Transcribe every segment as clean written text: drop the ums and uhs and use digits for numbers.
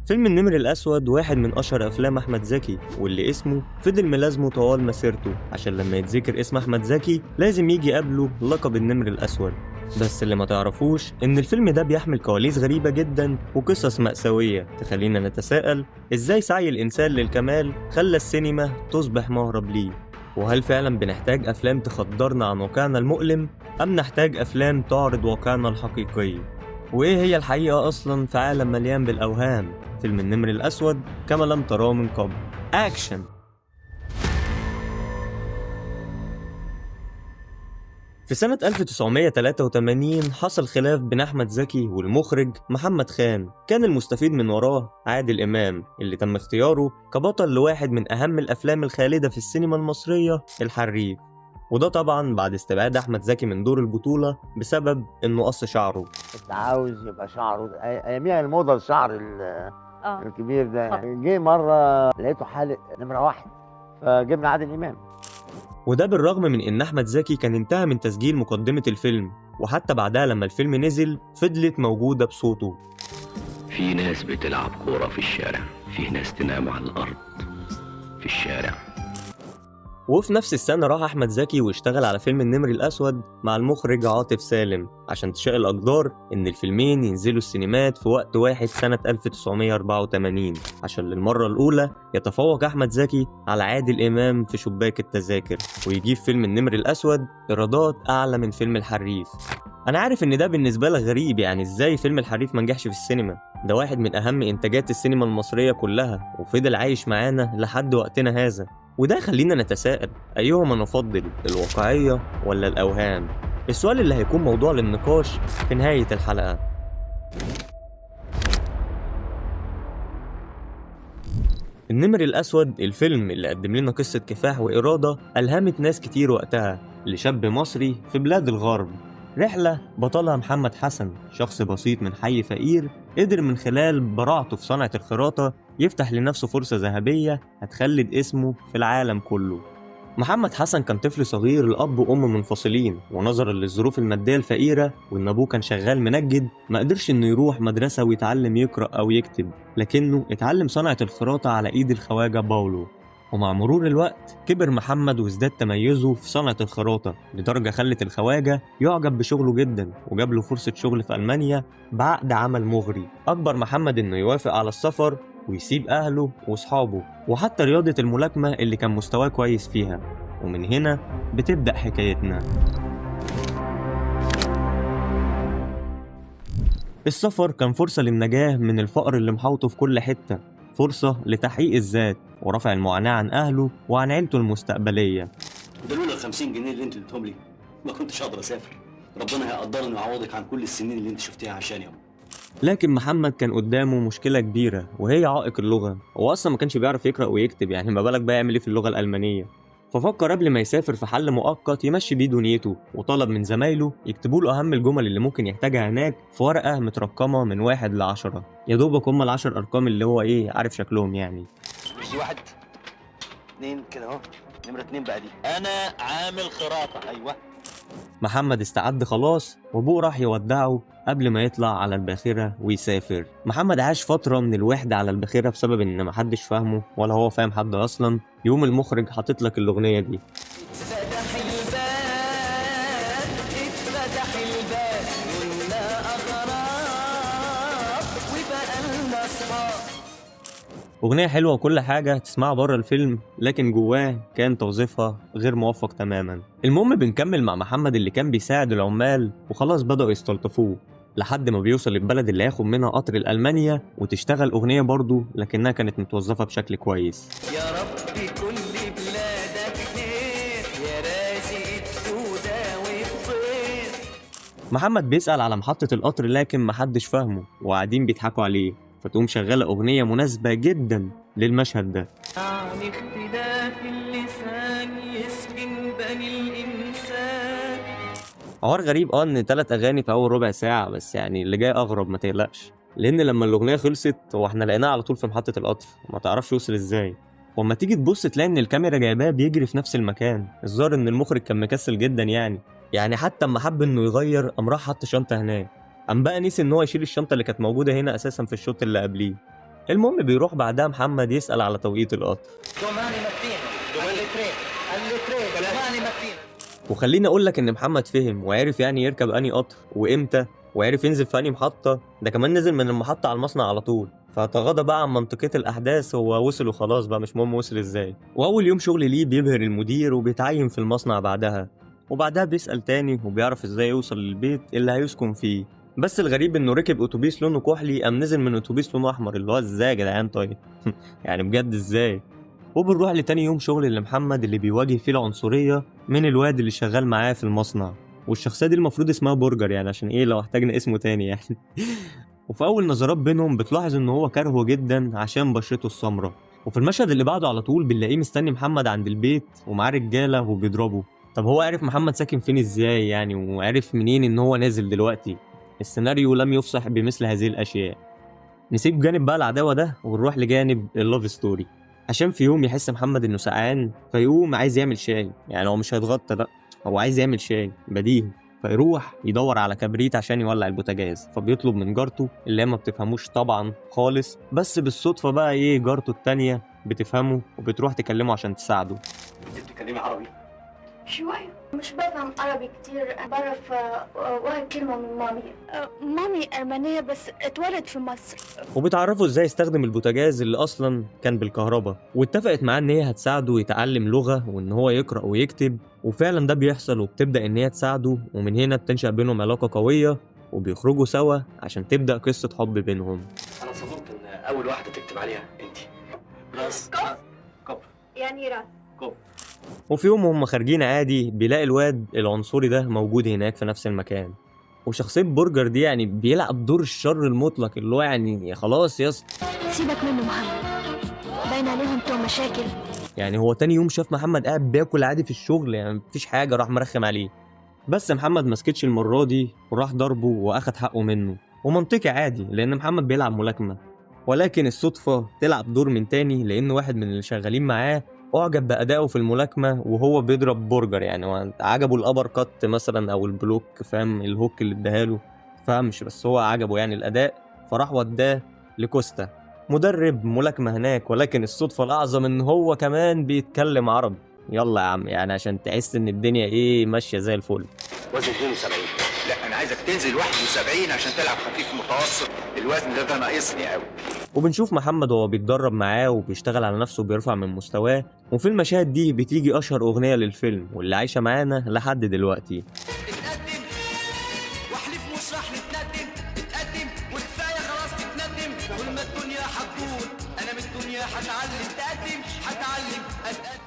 فيلم النمر الأسود واحد من أشهر أفلام أحمد زكي، واللي اسمه فضل ملازمه طوال مسيرته، عشان لما يتذكر اسم أحمد زكي لازم يجي قبله لقب النمر الأسود. بس اللي ما تعرفوش إن الفيلم ده بيحمل كواليس غريبة جدا وقصص مأساوية تخلينا نتساءل إزاي سعي الإنسان للكمال خلى السينما تصبح مهرب ليه؟ وهل فعلا بنحتاج أفلام تخدرنا عن واقعنا المؤلم، أم نحتاج أفلام تعرض واقعنا الحقيقي؟ وإيه هي الحقيقة أصلا في عالم مليان بالأوهام؟ فيلم النمر الأسود كما لم تراه من قبل. أكشن! في سنة 1983 حصل خلاف بين أحمد زكي والمخرج محمد خان، كان المستفيد من وراه عادل إمام اللي تم اختياره كبطل لواحد من أهم الأفلام الخالدة في السينما المصرية، الحريف. وده طبعا بعد استبعاد أحمد زكي من دور البطولة بسبب إنه قص شعره. كنت عاوز يبقى شعره اياميها الموضه الشعر الكبير ده. جه مره لقيته حالق نمره واحد فجبنا عادل امام. وده بالرغم من إن أحمد زكي كان انتهى من تسجيل مقدمة الفيلم، وحتى بعدها لما الفيلم نزل فضلت موجودة بصوته. في ناس بتلعب كورة في الشارع، في ناس تنام على الأرض في الشارع. وفي نفس السنة راح أحمد زكي واشتغل على فيلم النمر الأسود مع المخرج عاطف سالم، عشان تشاء الأقدار إن الفيلمين ينزلوا السينمات في وقت واحد سنة 1984، عشان للمرة الأولى يتفوق أحمد زكي على عادل إمام في شباك التذاكر، ويجيب فيلم النمر الأسود إيرادات أعلى من فيلم الحريف. أنا عارف إن ده بالنسبة لك غريب، يعني إزاي فيلم الحريف منجحش في السينما؟ ده واحد من أهم إنتاجات السينما المصرية كلها، وفضل عايش معانا لحد وقتنا هذا. وده خلينا نتساءل، أيهما نفضل، الواقعية ولا الأوهام؟ السؤال اللي هيكون موضوع للنقاش في نهاية الحلقة. النمر الأسود الفيلم اللي قدم لنا قصة كفاح وإرادة ألهمت ناس كتير وقتها لشاب مصري في بلاد الغرب، رحلة بطلها محمد حسن، شخص بسيط من حي فقير قدر من خلال براعته في صنعة الخراطة يفتح لنفسه فرصة ذهبية هتخلد اسمه في العالم كله. محمد حسن كان طفل صغير لأب وأم منفصلين، ونظرا للظروف المادية الفقيرة وإن أبوه كان شغال منجد ما قدرش إنه يروح مدرسة ويتعلم يقرأ أو يكتب، لكنه اتعلم صنعة الخراطة على إيد الخواجة باولو. ومع مرور الوقت كبر محمد وازداد تميزه في صنعة الخراطة لدرجة خلت الخواجة يعجب بشغله جدا، وجاب له فرصة شغل في ألمانيا بعقد عمل مغري أجبر محمد إنه يوافق على السفر ويسيب أهله وأصحابه وحتى رياضة الملاكمة اللي كان مستواه كويس فيها. ومن هنا بتبدأ حكايتنا. السفر كان فرصة للنجاة من الفقر اللي محاوطه في كل حتة، فرصة لتحقيق الذات ورفع المعاناة عن أهله وعن عيلته المستقبلية. ده لولا ال50 جنيه اللي انت اديتهم لي ما كنتش اقدر اسافر. ربنا هيقدرني ويعوضك عن كل السنين اللي انت شفتيها عشاني. لكن محمد كان قدامه مشكلة كبيرة وهي عائق اللغة، هو أصلا ما كانش بيعرف يقرأ ويكتب، يعني ما بالك بقى يعمل إيه في اللغة الألمانية؟ ففكر قبل ما يسافر في حل مؤقت يمشي بيه دنيته، وطلب من زمايله يكتبوا له أهم الجمل اللي ممكن يحتاجها هناك في ورقة مترقمة من 1 ل10، يا دوبك هم ال10 أرقام اللي هو عارف شكلهم يعني. مش دي 1 2 كده اهو، نمرة 2 بقى دي أنا عامل خراطة. أيوه. محمد استعد خلاص، وابوه راح يودعه قبل ما يطلع على الباخرة ويسافر. محمد عاش فترة من الوحدة على الباخرة بسبب ان محدش فاهمه ولا هو فاهم حد اصلا. يوم المخرج حاطط لك الاغنية دي. أغنية حلوة وكل حاجة تسمعها بره الفيلم، لكن جواه كان توظيفها غير موفق تماما. المهم بنكمل مع محمد اللي كان بيساعد العمال وخلاص بدأوا يستلطفوه، لحد ما بيوصل البلد اللي هياخد منها قطر الألمانيا وتشتغل أغنية برضه، لكنها كانت متوظفة بشكل كويس. يا رب كل بلادك خير يا رازق السودا والطير. محمد بيسأل على محطة القطر لكن محدش فاهمه وقاعدين بيضحكوا عليه، فتقوم شغالة أغنية مناسبة جدا للمشهد ده. عن اختلاف اللسان يسكن بني الإنسان. حوار غريب ان 3 أغاني في اول ربع ساعة، بس يعني اللي جاي اغرب ما تقلقش، لان لما الاغنية خلصت هو احنا لقيناها على طول في محطة القطر، ما تعرفش وصل ازاي. واما تيجي تبص تلاقي ان الكاميرا جايباه بيجري في نفس المكان. الظاهر ان المخرج كان مكسل جدا، يعني حتى اما حب انه يغير قام راح حط شنطة هناك، قام بقى نسي ان هو يشيل الشنطة اللي كانت موجودة هنا اساسا في الشوط اللي قبليه. المهم بيروح بعدها محمد يسأل على توقيت القطر. وخليني اقول لك ان محمد فهم وعرف يعني يركب انهي قطر وامتى، وعرف ينزل في انهي محطة، ده كمان نزل من المحطة على المصنع على طول. فتغاضى بقى عن منطقية الأحداث، هو وصل وخلاص بقى، مش مهم وصل ازاي. وأول يوم شغل ليه بيبهر المدير وبيتعين في المصنع وبعدها بيسأل تاني وبيعرف ازاي يوصل للبيت اللي هيسكن فيه. بس الغريب انه ركب اتوبيس لونه كحلي قام نزل من اتوبيس لونه احمر، اللي هو ازاي يا جدعان طيب؟ يعني بجد ازاي؟ وبنروح لتاني يوم شغل لمحمد اللي بيواجه فيه العنصرية من الواد اللي شغال معاه في المصنع، والشخصية دي المفروض اسمها برجر يعني، عشان ايه لو احتاجنا اسمه تاني يعني. وفي اول نظرات بينهم بتلاحظ ان هو كارهه جدا عشان بشرته السمراء. وفي المشهد اللي بعده على طول بنلاقيه مستني محمد عند البيت ومعاه رجالة وبيضربه. طب هو عرف محمد ساكن فين ازاي يعني، وعرف منين ان هو نازل دلوقتي؟ السيناريو لم يفصح بمثل هذه الاشياء. نسيب جانب بقى العداوة ده ونروح لجانب اللوف ستوري. عشان في يوم يحس محمد انه سقعان فيقوم عايز يعمل شاي، يعني هو مش هيتغطى، لا هو عايز يعمل شاي بديهي. فيروح يدور على كبريت عشان يولع البوتاجاز، فبيطلب من جارته اللي هي ما بتفهموش طبعا خالص، بس بالصدفة بقى ايه جارته التانية بتفهمه وبتروح تكلمه عشان تساعده. انت بتتكلمي عربي؟ شوية مش بفهم عربي كتير، بعرف واحد كلمة من مامي. مامي أرمنية بس اتولد في مصر. وبتعرفه ازاي يستخدم البوتاجاز اللي اصلا كان بالكهرباء، واتفقت معاه ان هي هتساعده يتعلم لغة وان هو يقرأ ويكتب، وفعلا ده بيحصل وبتبدأ ان هي تساعده، ومن هنا بتنشأ بينهم علاقة قوية وبيخرجوا سوا عشان تبدأ قصة حب بينهم. انا صدمت ان اول واحدة تكتب عليها انت. راس كوب يعني راس كوب. وفي يوم هم خارجين عادي بيلاقي الواد العنصري ده موجود هناك في نفس المكان، وشخصية برجر دي يعني بيلعب دور الشر المطلق، اللي هو يعني خلاص يا اسطى سيبك منه محمد، باين عليهم بتوع مشاكل. يعني هو تاني يوم شاف محمد قاعد بياكل عادي في الشغل، يعني مفيش حاجة، راح مرخم عليه. بس محمد مسكتش المرة دي وراح ضربه واخد حقه منه، ومنطقي عادي لأن محمد بيلعب ملاكمة. ولكن الصدفة تلعب دور من تاني، لأن واحد من اللي شغالين معاه أعجب بأدائه في الملاكمة وهو بيضرب برجر، يعني عجبه الأبر كات مثلا أو البلوك، فاهم الهوك اللي اداهاله فهمش، بس هو عجبه يعني الأداء، فراح وداه لكوستا مدرب ملاكمة هناك. ولكن الصدفة الأعظم إن هو كمان بيتكلم عربي. يلا يا عم يعني عشان تحس إن الدنيا إيه ماشية زي الفل. وزن 72. لا انا عايزك تنزل 71 عشان تلعب خفيف متوسط، الوزن ده ناقصني قوي. وبنشوف محمد وهو بيتدرب معاه وبيشتغل على نفسه وبيرفع من مستواه، وفي المشاهد دي بتيجي أشهر أغنية للفيلم واللي عايشة معانا لحد دلوقتي. اتقدم واحلف مش راح نتندم، اتقدم وكفايه خلاص تتندم، طول ما الدنيا هتدور انا من الدنيا هتعلم، تقدم هتعلم اتقدم.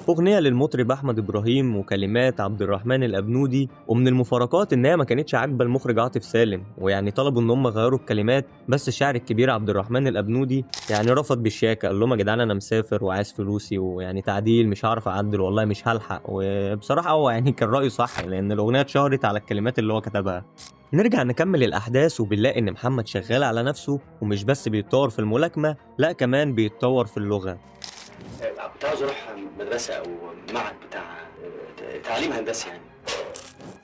أغنية للمطرب أحمد إبراهيم وكلمات عبد الرحمن الأبنودي. ومن المفارقات إن هي ما كانتش عاجبة المخرج عاطف سالم، ويعني طلبوا إن هم غيروا الكلمات، بس الشاعر الكبير عبد الرحمن الأبنودي يعني رفض بالشياكة، قال لهم يا جدعان أنا مسافر وعايز فلوسي، ويعني تعديل مش هعرف أعدل والله مش هلحق. وبصراحة هو يعني كان رأيه صح، لأن الأغنية اتشهرت على الكلمات اللي هو كتبها. نرجع نكمل الأحداث وبنلاقي إن محمد شغال على نفسه، ومش بس بيتطور في الملاكمة، لا كمان بيتطور في اللغة. كنت عاوز اروح مدرسة او معهد بتاع تعليم هندسي يعني.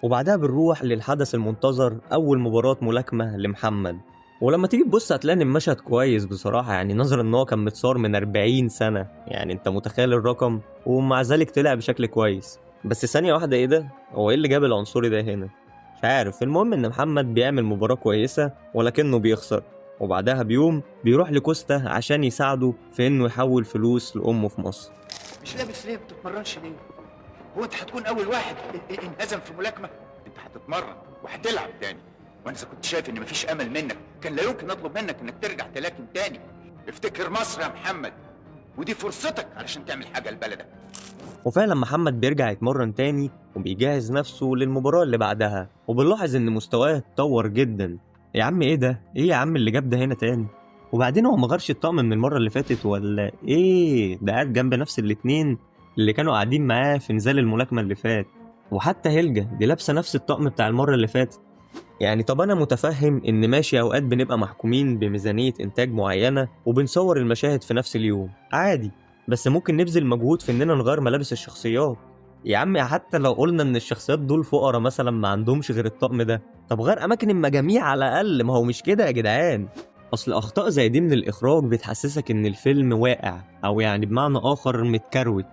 وبعدها بنروح للحدث المنتظر، أول مباراة ملاكمة لمحمد. ولما تيجي تبص هتلاقي ان المشهد كويس بصراحة، يعني نظرا ان هو كان متصور من 40 سنة، يعني انت متخيل الرقم، ومع ذلك طلع بشكل كويس. بس ثانية واحدة ايه ده؟ هو ايه اللي جاب العنصري ده هنا؟ مش عارف. المهم ان محمد بيعمل مباراة كويسة ولكنه بيخسر، وبعدها بيوم بيروح لكوستا عشان يساعده في انه يحول فلوس لأمه في مصر. مش لابس ليه بتتمرنش ليه؟ هو انت هتكون اول واحد انهزم في ملاكمه؟ انت هتتمرن وهتلعب تاني، وانا اذا كنت شايف ان مفيش امل منك كان لا يمكن اطلب منك انك ترجع تلاكم تاني. افتكر مصر يا محمد، ودي فرصتك علشان تعمل حاجه لبلدك. وفعلا محمد بيرجع يتمرن تاني وبيجهز نفسه للمباراة اللي بعدها، وبنلاحظ ان مستواه اتطور جدا. يا عم ايه ده؟ ايه يا عم اللي جاب ده هنا تاني؟ وبعدين هو مغيرش الطقم من المرة اللي فاتت ولا ايه؟ ده قاعد جنب نفس الاتنين اللي كانوا قاعدين معاه في نزال الملاكمة اللي فات. وحتى هيلجا دي لابسة نفس الطقم بتاع المرة اللي فاتت. يعني طب انا متفهم ان ماشي اوقات بنبقى محكومين بميزانية انتاج معينة وبنصور المشاهد في نفس اليوم عادي، بس ممكن نبذل مجهود في اننا نغير ملابس الشخصيات. يا عم حتى لو قلنا ان الشخصيات دول فقراء مثلا ما عندهمش غير الطقم ده، طب غير اماكن المجاميع على الاقل، ما هو مش كده يا جدعان. أصل أخطاء زي دي من الإخراج بتحسسك إن الفيلم واقع، أو يعني بمعنى آخر متكروت.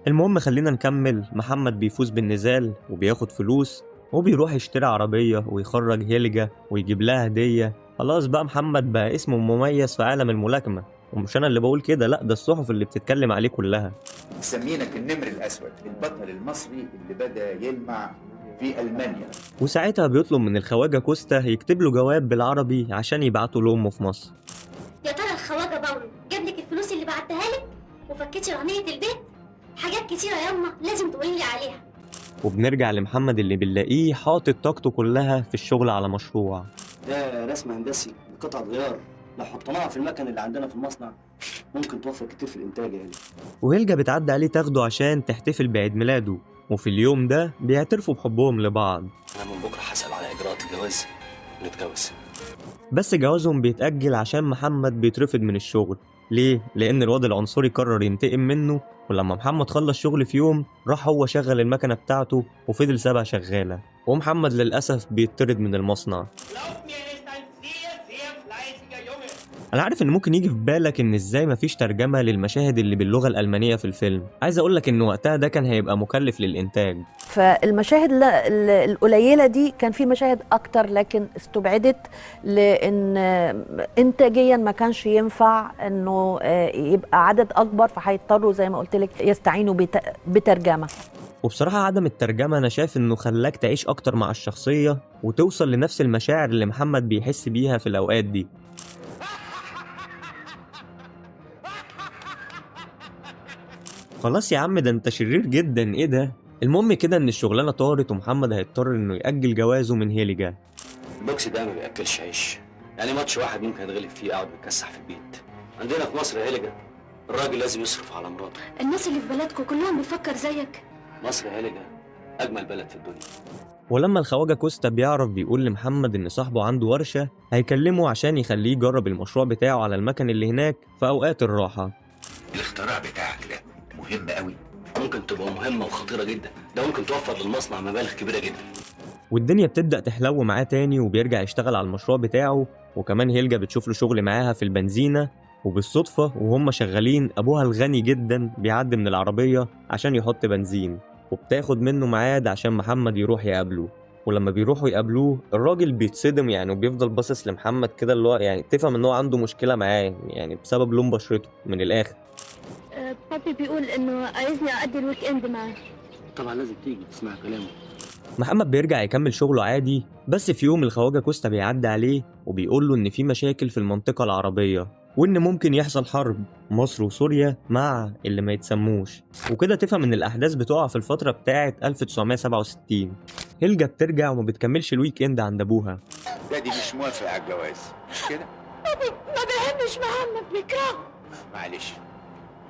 المهم خلينا نكمل. محمد بيفوز بالنزال وبياخد فلوس وبيروح يشتري عربية ويخرج هيلجا ويجيب لها هدية. خلاص بقى محمد بقى اسمه مميز في عالم الملاكمة، ومش أنا اللي بقول كده، لأ ده الصحف اللي بتتكلم عليه كلها. مسمينك النمر الاسود، البطل المصري اللي بدا يلمع في المانيا. وساعتها بيطلب من الخواجة كوستا يكتب له جواب بالعربي عشان يبعته لأمه في مصر. يا ترى الخواجة باولو جاب لك الفلوس اللي بعتها لك وفكتي رهنية البيت؟ حاجات كتيرة ياما لازم تقولي لي عليها. وبنرجع لمحمد اللي بنلاقيه حاطط طاقته كلها في الشغل على مشروع. ده رسم هندسي قطعة غيار، لو حطيناها في المكن اللي عندنا في المصنع ممكن توفر كتير في الانتاج يعني. وهيلجا بتعدي عليه تاخده عشان تحتفل بعيد ميلاده، وفي اليوم ده بيعترفوا بحبهم لبعض. انا من بكره هسأل على اجراءات الجواز ونتجوز. بس جوازهم بيتأجل عشان محمد بيترفض من الشغل. ليه؟ لأن الواد العنصري قرر ينتقم منه، ولما محمد خلص شغل في يوم راح هو شغل المكنة بتاعته وفضل سابها شغالة، ومحمد للأسف بيطرد من المصنع. انا عارف ان ممكن يجي في بالك ان ازاي مفيش ترجمه للمشاهد اللي باللغه الالمانيه في الفيلم. عايز اقولك ان وقتها ده كان هيبقى مكلف للانتاج، فالمشاهد القليله دي كان في مشاهد اكتر لكن استبعدت لان انتاجيا ما كانش ينفع انه يبقى عدد اكبر، فهيضطروا زي ما قلت لك يستعينوا بترجمه. وبصراحه عدم الترجمه انا شايف انه خلاك تعيش اكتر مع الشخصيه وتوصل لنفس المشاعر اللي محمد بيحس بيها في الاوقات دي. خلاص يا عم ده انت شرير جدا، ايه ده؟ المهم كده ان الشغلانه طارت ومحمد هيضطر انه يأجل جوازه من هيلجا. البوكس ده ما بياكلش عيش، يعني ماتش واحد ممكن يتغلب فيه قاعد بيتكسح في البيت. عندنا في مصر يا هيلجا الراجل لازم يصرف على مراته. الناس اللي في بلدكم كلهم بيفكر زيك. مصر يا هيلجا اجمل بلد في الدنيا. ولما الخواجه كوستا بيعرف بيقول لمحمد ان صاحبه عنده ورشه هيكلمه عشان يخليه يجرب المشروع بتاعه على المكن اللي هناك في اوقات الراحه. الاختراع بتاعك ده مهم قوي. ممكن تبقى مهمه وخطيره جدا، ده ممكن توفر للمصنع مبالغ كبيره جدا. والدنيا بتبدأ تحلو معاه تاني وبيرجع يشتغل على المشروع بتاعه، وكمان هيلجا بتشوف له شغل معاها في البنزينة. وبالصدفة وهم شغالين أبوها الغني جدا بيعدي من العربية عشان يحط بنزين، وبتاخد منه ميعاد عشان محمد يروح يقابله. ولما بيروحوا يقابلوه الراجل بيتصدم يعني، وبيفضل باصص لمحمد كده اللي هو يعني تفهم ان هو عنده مشكلة معاه يعني بسبب لون بشرته من الآخر. بابي بيقول انه عايزني اقضي الويك اند معاه. طبعا لازم تيجي تسمع كلامه. محمد بيرجع يكمل شغله عادي، بس في يوم الخواجة كوستا بيعدي عليه وبيقول له إن في مشاكل في المنطقة العربية، وإن ممكن يحصل حرب مصر وسوريا مع اللي ما يتسموش. وكده تفهم إن الأحداث بتقع في الفترة بتاعة 1967. هيلجا بترجع وما بتكملش الويك إند عند أبوها. دادي مش موافق على الجواز، مش كده؟ ما بحبش محمد، بكرهه. معلش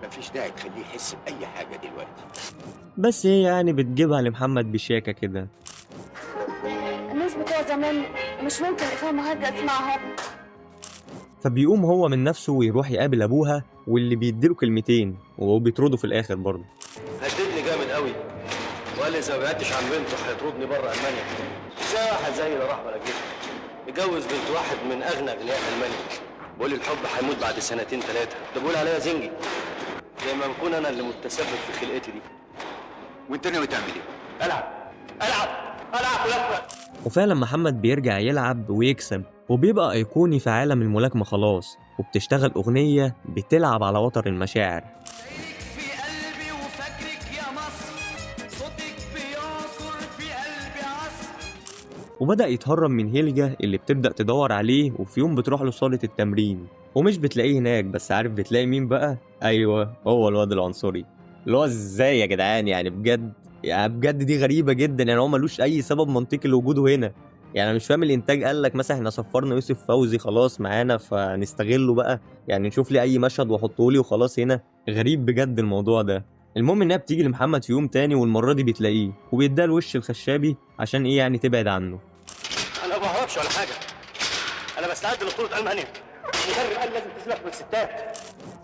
مفيش داعي تخليه يحس بأي حاجة دلوقتي. بس هي يعني بتجيبها لمحمد بشياكة كده. الناس بتوع زمان مش ممكن يفهموا حاجة اسمها حب. فبيقوم هو من نفسه ويروح يقابل أبوها، واللي بيديله كلمتين وهو بيطرده في الآخر برضه. هددني جامد قوي وقال لي اذا ما بعدتش عن بنته هيطردني بره المانيا. ازاي واحد زي لا راح ولا جه يتجوز بنت واحد من اغنى اغنياء المانيا؟ بقول لي الحب هيموت بعد سنتين ثلاثه، ده بقول عليا زنجي زي ما نكون انا اللي متسبب في خلقتي دي. وانت ناوي تعمل ايه؟ العب ملاكمه. وفعلا محمد بيرجع يلعب ويكسب وبيبقى أيقوني في عالم الملاكمة خلاص، وبتشتغل أغنية بتلعب على وتر المشاعر. في قلبي وفاكرك يا مصر، صوتك بيعصر في قلبي عصر. وبدأ يتهرب من هيلجا اللي بتبدأ تدور عليه، وفي يوم بتروح له صالة التمرين ومش بتلاقيه هناك. بس عارف بتلاقي مين بقى؟ أيوة هو الواد العنصري. اللي هو ازاي يا جدعان يعني بجد دي غريبة جدا يعني، هو ملوش أي سبب منطقي لوجوده هنا. يعني أنا مش فاهم الإنتاج قال لك مثلا احنا صفرنا يوسف فوزي خلاص معانا فنستغله بقى، يعني نشوف لي أي مشهد وأحطه لي وخلاص هنا. غريب بجد الموضوع ده. المهم إنها بتيجي لمحمد في يوم تاني والمرة دي بتلاقيه وبيديها الوش الخشابي عشان إيه يعني تبعد عنه. انا ما بهربش ولا حاجه، انا بستعد لبطوله المانيا. المدرب قال لازم تسلك بالستات.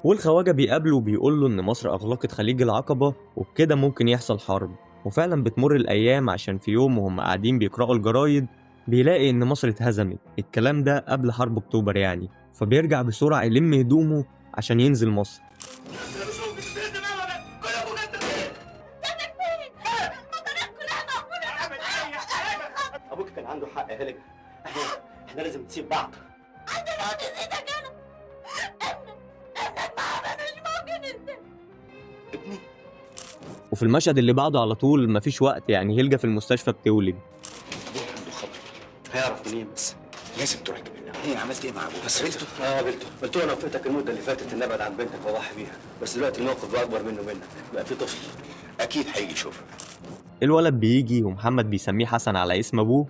والخواجة بيقابله وبيقول له إن مصر أغلقت خليج العقبة وبكده ممكن يحصل حرب. وفعلا بتمر الأيام عشان في يوم وهم قاعدين بيقرأوا الجرايد بيلاقي إن مصر اتهزمت. الكلام ده قبل حرب أكتوبر يعني. فبيرجع بسرعة يلم هدومه عشان ينزل مصر. ابوك كان عنده حق يا هلك، احنا لازم نسيب بعض. ابني. وفي المشهد اللي بعده على طول مفيش وقت، يعني هيلجا في المستشفى بتولد. ابوك عنده خبر، هيعرف منين بس؟ لازم تروح تقابلها. ايه عملت ايه مع ابوك؟ بس قلت له انا وفيتك المده اللي فاتت ان ابعد عن بنتك واضحي بيها، بس دلوقتي الموقف بقى اكبر منه ومنك، بقى في طفل. اكيد هيجي يشوفها. الولد بيجي ومحمد بيسميه حسن على اسم ابوه.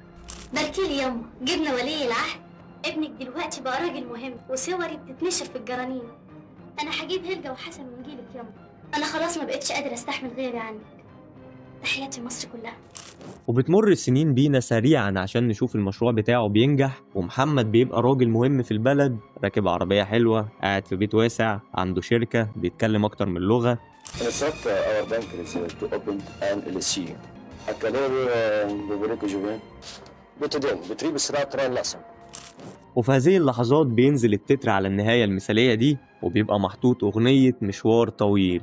باركيلي ياما، جبنا ولي العهد. ابنك دلوقتي بقى راجل مهم وصوري بتتنشر في الجرانين. انا هجيب هلجا وحسن ونجيلك ياما. انا خلاص ما بقتش قادره استحمل غيري عنك. تحياتي مصر كلها. وبتمر السنين بينا سريعا عشان نشوف المشروع بتاعه بينجح، ومحمد بيبقى راجل مهم في البلد، راكب عربية حلوة، قاعد في بيت واسع، عنده شركة، بيتكلم أكتر من لغة. Instruct our bankers to open an LLC. Accadere ببريك جوفين. بتدين بتريب السرعة ترى اللحظة. وفي هذه اللحظات بينزل التتر على النهاية المثالية دي، وبيبقى محطوط أغنية مشوار طويل.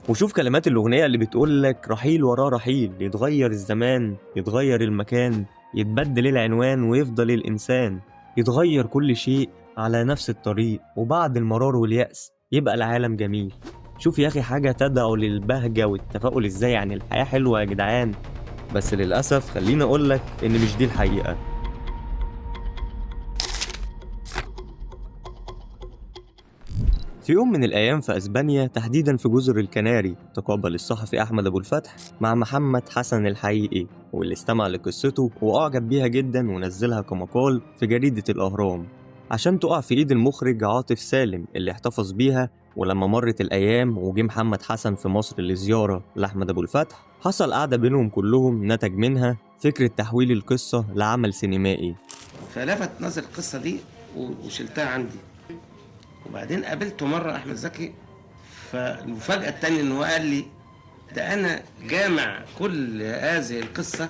وشوف كلمات الأغنية اللي بتقول لك رحيل وراه رحيل، يتغير الزمان، يتغير المكان، يتبدل العنوان ويفضل الإنسان، يتغير كل شيء على نفس الطريق، وبعد المرار واليأس يبقى العالم جميل. شوف يا أخي حاجة تدعو للبهجة والتفاؤل إزاي، يعني الحياة حلوة يا جدعان. بس للأسف خليني أقول لك إن مش دي الحقيقة. في يوم من الأيام في أسبانيا، تحديدا في جزر الكناري، تقابل الصحفي أحمد أبو الفتح مع محمد حسن الحقيقي، واللي استمع لقصته وأعجب بيها جدا ونزلها كمقال في جريدة الأهرام عشان تقع في إيد المخرج عاطف سالم اللي احتفظ بيها. ولما مرت الأيام وجه محمد حسن في مصر لزيارة لأحمد أبو الفتح، حصل قعدة بينهم كلهم نتج منها فكرة تحويل القصة لعمل سينمائي. فلفت نظر القصة دي وشلتها عندي. وبعدين قابلته مرة أحمد زكي، فالمفاجأة التانية إنه قال لي ده أنا جامع كل هذه القصة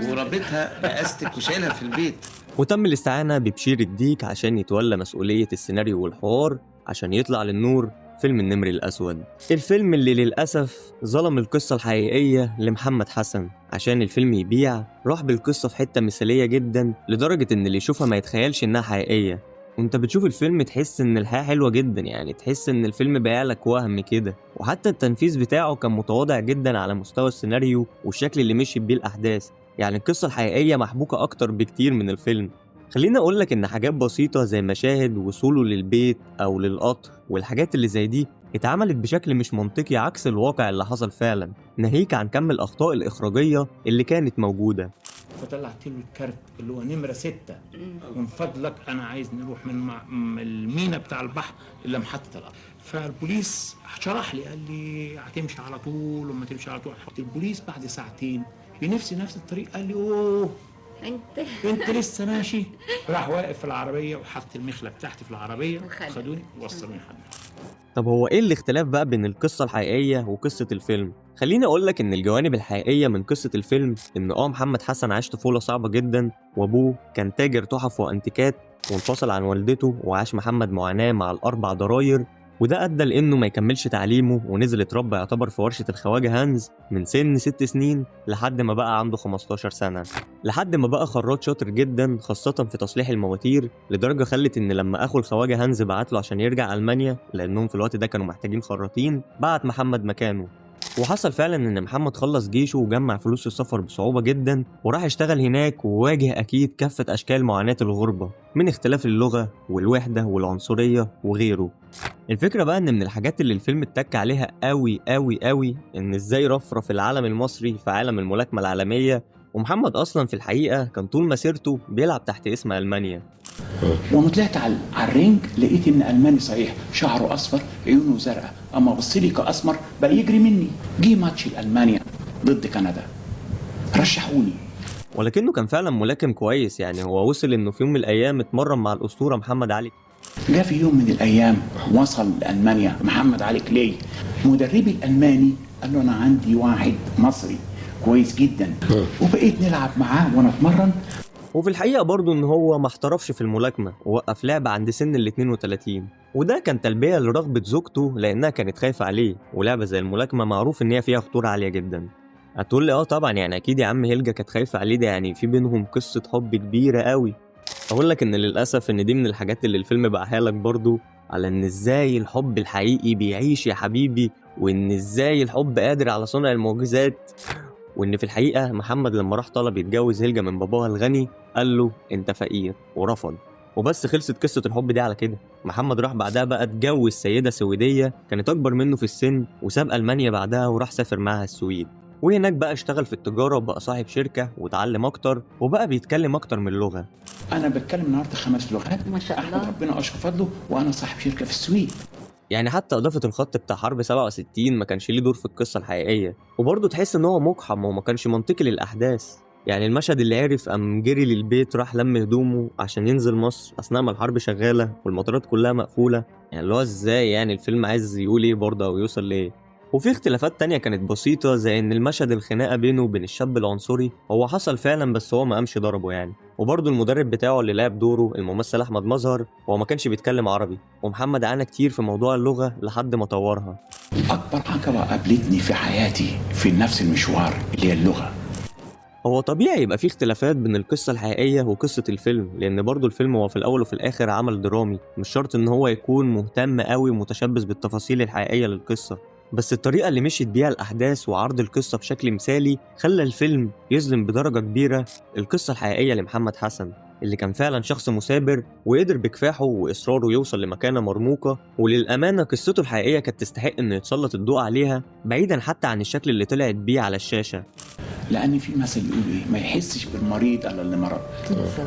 ورابطها بأستك وشايلها في البيت. وتم الاستعانة ببشير الديك عشان يتولى مسؤولية السيناريو والحوار عشان يطلع للنور فيلم النمر الأسود، الفيلم اللي للأسف ظلم القصة الحقيقية لمحمد حسن. عشان الفيلم يبيع راح بالقصة في حتة مثالية جدا لدرجة إن اللي يشوفها ما يتخيلش إنها حقيقية. وانت بتشوف الفيلم تحس ان الحياة حلوة جدا، يعني تحس ان الفيلم بيعلك وهم كده. وحتى التنفيذ بتاعه كان متواضع جدا على مستوى السيناريو والشكل اللي مشي بيه الأحداث، يعني القصة الحقيقية محبوكة أكتر بكتير من الفيلم. خليني أقولك إن حاجات بسيطة زي مشاهد وصوله للبيت أو للقطر والحاجات اللي زي دي اتعملت بشكل مش منطقي عكس الواقع اللي حصل فعلا، ناهيك عن كم الأخطاء الإخراجية اللي كانت موجودة. فطلعت له الكارت اللي هو نمرة 6، ومن فضلك أنا عايز نروح من المينا بتاع البحر إلى محطة القطر. فالبوليس شرح لي، قال لي هتمشي على طول وما تمشي على طول. البوليس بعد ساعتين بنفس الطريق قال لي اوه انت لسه ماشي. راح واقف في العربيه وحط المخله بتاعتي في العربيه وخدوني ووصلوني لحد. طب هو ايه الاختلاف بقى بين القصه الحقيقيه وقصه الفيلم؟ خليني اقولك ان الجوانب الحقيقيه من قصه الفيلم ان محمد حسن عاش طفوله صعبه جدا، وابوه كان تاجر تحف وانتيكات وانفصل عن والدته، وعاش محمد معاناه مع الاربع ضراير، وده أدى لإنه ما يكملش تعليمه ونزل اتربى يعتبر في ورشة الخواجة هانز من سن 6 سنين لحد ما بقى عنده 15 سنة، لحد ما بقى خراط شاطر جدا خاصة في تصليح المواتير، لدرجة خلت إن لما أخو الخواجة هانز بعت له عشان يرجع ألمانيا لأنهم في الوقت ده كانوا محتاجين خراطين، بعت محمد مكانه. وحصل فعلا ان محمد خلص جيشه وجمع فلوس السفر بصعوبة جدا وراح اشتغل هناك، وواجه اكيد كافة اشكال معاناة الغربة من اختلاف اللغة والوحدة والعنصرية وغيره. الفكرة بقى ان من الحاجات اللي الفيلم اتك عليها قوي قوي قوي ان ازاي رفرف العالم المصري في عالم الملاكمة العالمية، ومحمد اصلا في الحقيقة كان طول مسيرته بيلعب تحت اسم ألمانيا. وما طلعت على الرينج لقيت ان الماني صحيح، شعره اصفر عيونه زرقاء، اما بص لي كاسمر بقى يجري مني. جه ماتش المانيا ضد كندا رشحوني. ولكنه كان فعلا ملاكم كويس، يعني هو وصل انه في يوم من الايام اتمرن مع الاسطوره محمد علي. جاء في يوم من الايام وصل لالمانيا محمد علي كلاي، مدربي الالماني قال له انا عندي واحد مصري كويس جدا، وبقيت نلعب معاه وانا اتمرن. وفي الحقيقة برضو إن هو ما احترفش في الملاكمة ووقف لعبة عند سن ال 32، وده كان تلبية لرغبة زوجته لأنها كانت خايفة عليه، ولعبة زي الملاكمة معروف إن هي فيها خطورة عالية جدا. هتقول لي طبعا يعني أكيد يا عم هيلجا كانت خايفة عليه، ده يعني في بينهم قصة حب كبيرة قوي. أقول لك إن للأسف إن دي من الحاجات اللي الفيلم بقاها لك برضو، على إن إزاي الحب الحقيقي بيعيش يا حبيبي، وإن إزاي الحب قادر على صنع المعجزات. وإن في الحقيقة محمد لما راح طلب يتجوز هيلجا من باباها الغني قال له أنت فقير ورفض، وبس خلصت قصة الحب دي على كده. محمد راح بعدها بقى اتجوز سيدة سويدية كانت أكبر منه في السن، وساب ألمانيا بعدها وراح سافر معاها السويد، وهناك بقى اشتغل في التجارة وبقى صاحب شركة واتعلم أكتر وبقى بيتكلم أكتر من لغة. انا بتكلم النهارده 5 لغات ما شاء الله. ربنا اشكر فضله، وانا صاحب شركه في السويد. يعني حتى إضافة الخط بتاع حرب 67 ما كانش ليه دور في القصة الحقيقية، وبرضه تحس إن هو مقحم وما كانش منطقي للأحداث. يعني المشهد اللي عرف قام جري للبيت راح لم هدومه عشان ينزل مصر أثناء ما الحرب شغالة والمطارات كلها مقفولة، يعني اللي هو إزاي يعني الفيلم عايز يقول إيه برضه أو يوصل لإيه. وفي اختلافات تانية كانت بسيطة زي إن المشهد الخناقة بينه وبين الشاب العنصري هو حصل فعلا بس هو ما قامش ضربه يعني، وبرضه المدرب بتاعه اللي لعب دوره الممثل أحمد مظهر هو ما كانش بيتكلم عربي، ومحمد عانى كتير في موضوع اللغة لحد ما طورها. اكبر عقبه قابلتني في حياتي في نفس المشوار اللي هي اللغه. هو طبيعي يبقى فيه اختلافات بين القصة الحقيقية وقصة الفيلم، لأن برضه الفيلم هو في الأول وفي الآخر عمل درامي، مش شرط إن هو يكون مهتم قوي ومتشبث بالتفاصيل الحقيقية للقصة، بس الطريقة اللي مشيت بيها الأحداث وعرض القصة بشكل مثالي خلى الفيلم يظلم بدرجة كبيرة القصة الحقيقية لمحمد حسن، اللي كان فعلا شخص مثابر وقدر بكفاحه وإصراره يوصل لمكانة مرموقة. وللأمانة قصته الحقيقية كانت تستحق إنه يتسلط الضوء عليها بعيدا حتى عن الشكل اللي طلعت بيه على الشاشة. لان في مثل يقول ايه، ما يحسش بالمريض الا اللي مرض،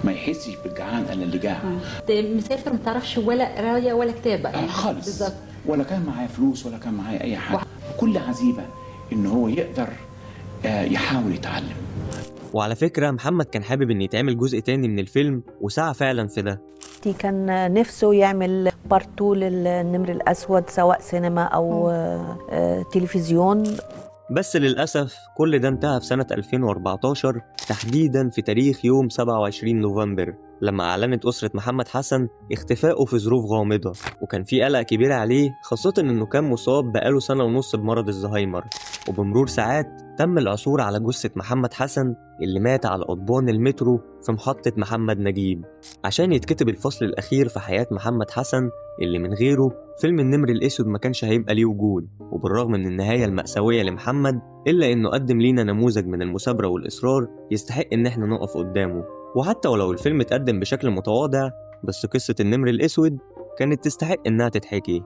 ما يحسش بالجعان الا اللي جاع. مسافر ما تعرفش ولا قرايه ولا كتابه خالص بالظبط، ولا كان معايا فلوس ولا كان معايا اي حاجه، كل عزيمه ان هو يقدر يحاول يتعلم. وعلى فكرة محمد كان حابب إن يتعمل جزء تاني من الفيلم وسعى فعلا في ده. كان نفسه يعمل بارتو للنمر الأسود سواء سينما أو تلفزيون، بس للأسف كل ده انتهى في سنة 2014 تحديدا في تاريخ يوم 27 نوفمبر لما أعلنت أسرة محمد حسن اختفائه في ظروف غامضة، وكان في قلق كبير عليه خاصة إنه كان مصاب بقاله 1.5 سنة بمرض الزهايمر. وبمرور ساعات تم العثور على جثة محمد حسن اللي مات على قضبان المترو في محطة محمد نجيب عشان يتكتب الفصل الأخير في حياة محمد حسن اللي من غيره فيلم النمر الأسود ما كانش هيبقى ليه وجود. وبالرغم من النهاية المأساوية لمحمد إلا إنه قدم لينا نموذج من المثابرة والإصرار يستحق إن احنا نقف قدامه. وحتى ولو الفيلم اتقدم بشكل متواضع بس قصة النمر الأسود كانت تستحق إنها تتحكي.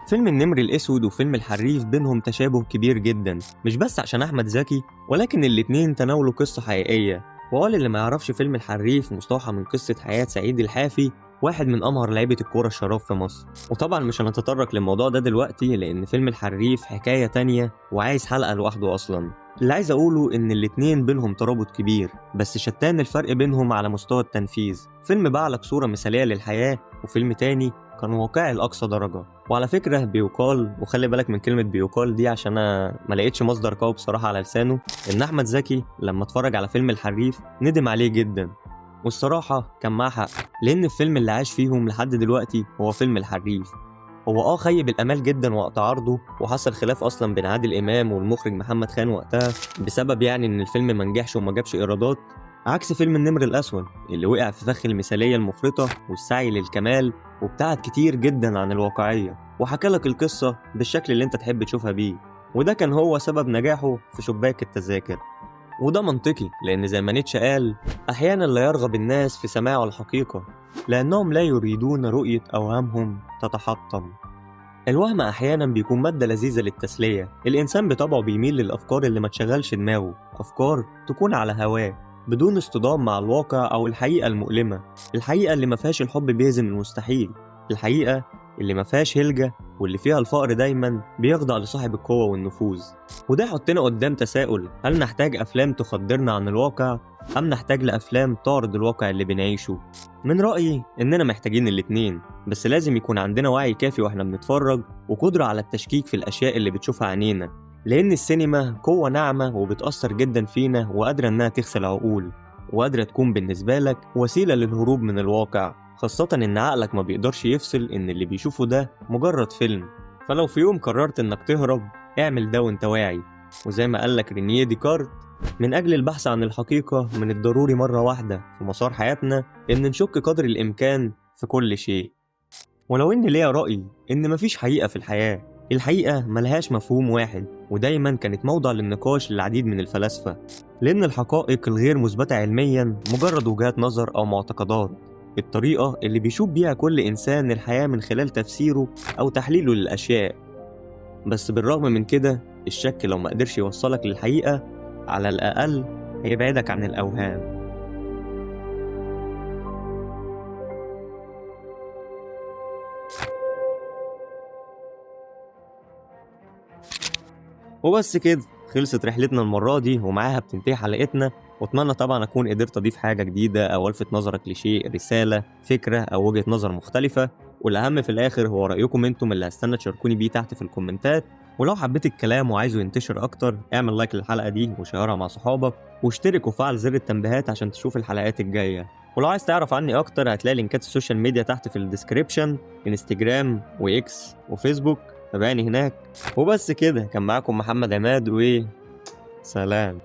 فيلم النمر الأسود وفيلم الحريف بينهم تشابه كبير جدا، مش بس عشان أحمد زكي ولكن الاتنين تناولوا قصة حقيقية. وقال اللي ما يعرفش فيلم الحريف مستوحى من قصة حياة سعيد الحافي واحد من أمهر لعيبة الكورة الشراب في مصر. وطبعا مش هنتطرق للموضوع ده دلوقتي لأن فيلم الحريف حكاية تانية وعايز حلقة لوحده أصلا. اللي عايز أقوله إن الاتنين بينهم ترابط كبير بس شتان الفرق بينهم على مستوى التنفيذ. فيلم باعلك صورة مثالية للحياة وفيلم تاني كان واقعي لأقصى درجة. وعلى فكرة بيقال، وخلي بالك من كلمة بيقال دي عشان أنا ما لقيتش مصدر قوي بصراحة على لسانه، إن أحمد زكي لما اتفرج على فيلم الحريف ندم عليه جدا. والصراحة كان معاه حق لأن الفيلم اللي عاش فيهم لحد دلوقتي هو فيلم الحريف. هو خيب الأمال جدا وقت عرضه وحصل خلاف أصلا بين عادل إمام والمخرج محمد خان وقتها بسبب يعني إن الفيلم منجحش وما جابش إيرادات، عكس فيلم النمر الأسود اللي وقع في فخ المثالية المفرطة والسعي للكمال وابتعد كتير جدا عن الواقعية وحكى لك القصة بالشكل اللي انت تحب تشوفها بيه. وده كان هو سبب نجاحه في شباك التذاكر. وده منطقي لأن زي ما نيتشه قال أحيانا لا يرغب الناس في سماع الحقيقة لأنهم لا يريدون رؤية أوهامهم تتحطم. الوهم أحيانا بيكون مادة لذيذة للتسلية. الإنسان بطبعه بيميل للأفكار اللي ما تشغلش دماغه، أفكار تكون على هواه بدون اصطدام مع الواقع أو الحقيقة المؤلمة، الحقيقة اللي ما فيهاش الحب بيهزم المستحيل، الحقيقة اللي ما فيهاش هيلجا واللي فيها الفقر دايما بيخضع لصاحب القوة والنفوذ. وده يحطنا قدام تساؤل: هل نحتاج أفلام تخدرنا عن الواقع، أم نحتاج لأفلام تعرض الواقع اللي بنعيشه؟ من رأيي إننا محتاجين الاتنين، بس لازم يكون عندنا وعي كافي واحنا بنتفرج وقدرة على التشكيك في الأشياء اللي بتشوفها عينينا، لأن السينما قوة ناعمة وبتأثر جدا فينا وقادرة إنها تغسل عقول، وقادرة تكون بالنسبة لك وسيلة للهروب من الواقع، خاصة إن عقلك ما بيقدرش يفصل إن اللي بيشوفه ده مجرد فيلم. فلو في يوم قررت إنك تهرب، اعمل ده وإنت واعي، وزي ما قالك رينيه ديكارت: من أجل البحث عن الحقيقة من الضروري مرة واحدة في مسار حياتنا إن نشك قدر الإمكان في كل شيء. ولو إن ليا رأي إن مفيش حقيقة في الحياة، الحقيقة ملهاش مفهوم واحد، ودايما كانت موضع للنقاش للعديد من الفلاسفة، لأن الحقائق الغير مثبتة علميا مجرد وجهات نظر أو معتقدات، الطريقة اللي بيشوف بيها كل إنسان الحياة من خلال تفسيره أو تحليله للأشياء. بس بالرغم من كده، الشك لو ما قدرش يوصلك للحقيقة، على الأقل هيبعدك عن الأوهام. وبس كده خلصت رحلتنا المرة دي، ومعاها بتنتهي حلقتنا. واتمنى طبعا اكون قدرت اضيف حاجة جديدة او الفت نظرك لشيء، رسالة، فكرة او وجهة نظر مختلفة. والاهم في الاخر هو رأيكم انتم اللي هستنى تشاركوني بيه تحت في الكومنتات. ولو حبيت الكلام وعايزه ينتشر اكتر، اعمل لايك للحلقة دي وشيرها مع صحابك، واشترك وفعل زر التنبيهات عشان تشوف الحلقات الجاية. ولو عايز تعرف عني اكتر، هتلاقي لينكات السوشيال ميديا تحت في الديسكريبشن، انستجرام واكس وفيسبوك، تابعني هناك. وبس كده، كان معاكم محمد عماد، سلام.